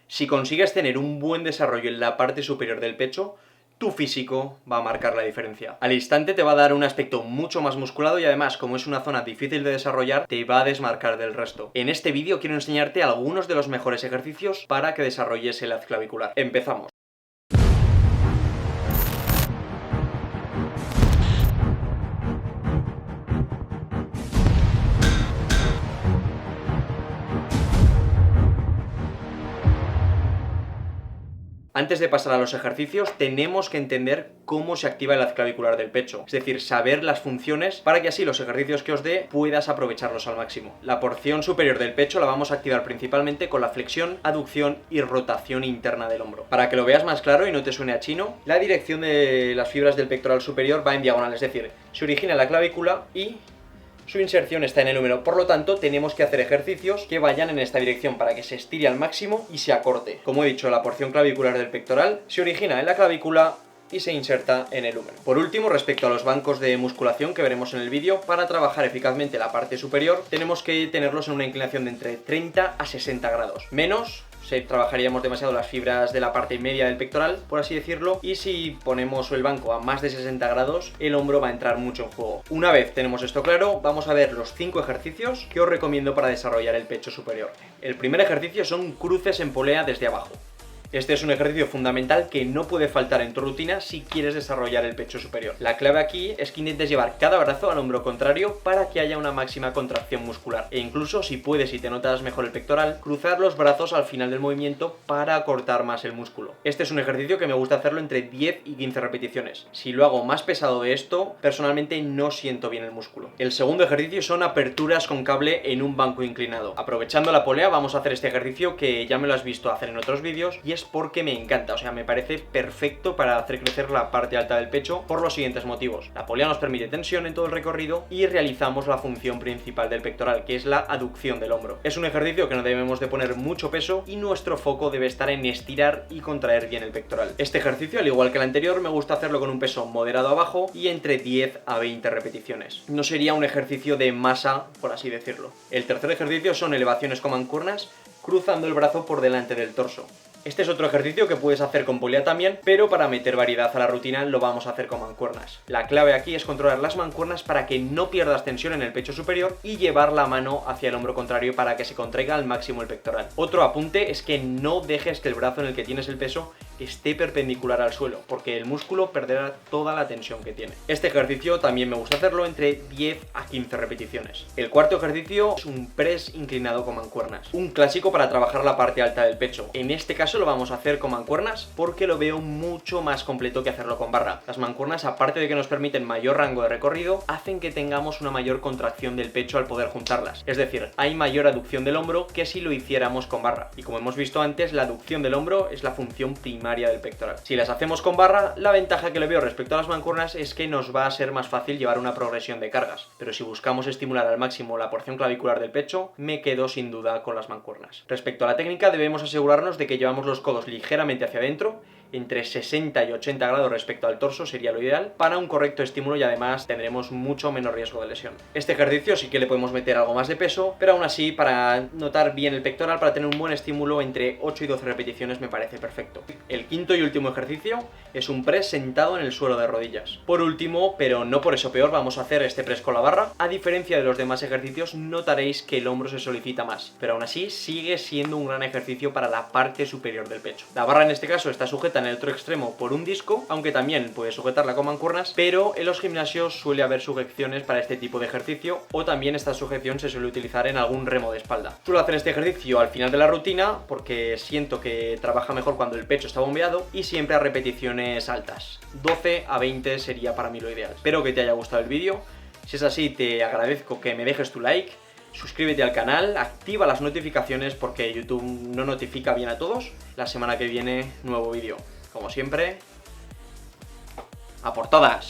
Si consigues tener un buen desarrollo en la parte superior del pecho, tu físico va a marcar la diferencia. Al instante te va a dar un aspecto mucho más musculado y además, como es una zona difícil de desarrollar, te va a desmarcar del resto. En este vídeo quiero enseñarte algunos de los mejores ejercicios para que desarrolles el haz clavicular. Empezamos. Antes de pasar a los ejercicios, tenemos que entender cómo se activa el haz clavicular del pecho, es decir, saber las funciones para que así los ejercicios que os dé puedas aprovecharlos al máximo. La porción superior del pecho la vamos a activar principalmente con la flexión, aducción y rotación interna del hombro. Para que lo veas más claro y no te suene a chino, la dirección de las fibras del pectoral superior va en diagonal, es decir, se origina en la clavícula y su inserción está en el húmero, por lo tanto tenemos que hacer ejercicios que vayan en esta dirección para que se estire al máximo y se acorte. Como he dicho, la porción clavicular del pectoral se origina en la clavícula y se inserta en el húmero. Por último, respecto a los bancos de musculación que veremos en el vídeo, para trabajar eficazmente la parte superior tenemos que tenerlos en una inclinación de entre 30 a 60 grados. Menos trabajaríamos demasiado las fibras de la parte media del pectoral, por así decirlo, y si ponemos el banco a más de 60 grados, el hombro va a entrar mucho en juego. Una vez tenemos esto claro, vamos a ver los 5 ejercicios que os recomiendo para desarrollar el pecho superior. El primer ejercicio son cruces en polea desde abajo. Este es un ejercicio fundamental que no puede faltar en tu rutina si quieres desarrollar el pecho superior. La clave aquí es que intentes llevar cada brazo al hombro contrario para que haya una máxima contracción muscular. E incluso, si puedes y te notas mejor el pectoral, cruzar los brazos al final del movimiento para acortar más el músculo. Este es un ejercicio que me gusta hacerlo entre 10 y 15 repeticiones. Si lo hago más pesado de esto, personalmente no siento bien el músculo. El segundo ejercicio son aperturas con cable en un banco inclinado. Aprovechando la polea vamos a hacer este ejercicio que ya me lo has visto hacer en otros vídeos y es porque me encanta, o sea, me parece perfecto para hacer crecer la parte alta del pecho por los siguientes motivos. La polea nos permite tensión en todo el recorrido y realizamos la función principal del pectoral, que es la aducción del hombro. Es un ejercicio que no debemos de poner mucho peso y nuestro foco debe estar en estirar y contraer bien el pectoral. Este ejercicio, al igual que el anterior, me gusta hacerlo con un peso moderado abajo y entre 10 a 20 repeticiones. No sería un ejercicio de masa, por así decirlo. El tercer ejercicio son elevaciones con mancuernas, cruzando el brazo por delante del torso. Este es otro ejercicio que puedes hacer con polea también, pero para meter variedad a la rutina lo vamos a hacer con mancuernas. La clave aquí es controlar las mancuernas para que no pierdas tensión en el pecho superior y llevar la mano hacia el hombro contrario para que se contraiga al máximo el pectoral. Otro apunte es que no dejes que el brazo en el que tienes el peso esté perpendicular al suelo, porque el músculo perderá toda la tensión que tiene. Este ejercicio también me gusta hacerlo entre 10 a 15 repeticiones. El cuarto ejercicio es un press inclinado con mancuernas, un clásico para trabajar la parte alta del pecho. En este caso lo vamos a hacer con mancuernas porque lo veo mucho más completo que hacerlo con barra. Las mancuernas, aparte de que nos permiten mayor rango de recorrido, hacen que tengamos una mayor contracción del pecho al poder juntarlas. Es decir, hay mayor aducción del hombro que si lo hiciéramos con barra. Y como hemos visto antes, la aducción del hombro es la función primaria del pectoral. Si las hacemos con barra, la ventaja que le veo respecto a las mancuernas es que nos va a ser más fácil llevar una progresión de cargas. Pero si buscamos estimular al máximo la porción clavicular del pecho, me quedo sin duda con las mancuernas. Respecto a la técnica, debemos asegurarnos de que llevamos los codos ligeramente hacia adentro, entre 60 y 80 grados respecto al torso sería lo ideal, para un correcto estímulo y además tendremos mucho menos riesgo de lesión. Este ejercicio sí que le podemos meter algo más de peso, pero aún así para notar bien el pectoral, para tener un buen estímulo, entre 8 y 12 repeticiones me parece perfecto. El quinto y último ejercicio es un press sentado en el suelo de rodillas. Por último, pero no por eso peor, vamos a hacer este press con la barra. A diferencia de los demás ejercicios, notaréis que el hombro se solicita más, pero aún así sigue siendo un gran ejercicio para la parte superior del pecho. La barra en este caso está sujeta en el otro extremo por un disco, aunque también puedes sujetarla con mancuernas, pero en los gimnasios suele haber sujeciones para este tipo de ejercicio, o también esta sujeción se suele utilizar en algún remo de espalda. Suelo hacer este ejercicio al final de la rutina porque siento que trabaja mejor cuando el pecho está bombeado y siempre a repeticiones altas. 12 a 20 sería para mí lo ideal. Espero que te haya gustado el vídeo. Si es así, te agradezco que me dejes tu like. Suscríbete al canal, activa las notificaciones porque YouTube no notifica bien a todos. La semana que viene, nuevo vídeo. Como siempre, ¡a por todas!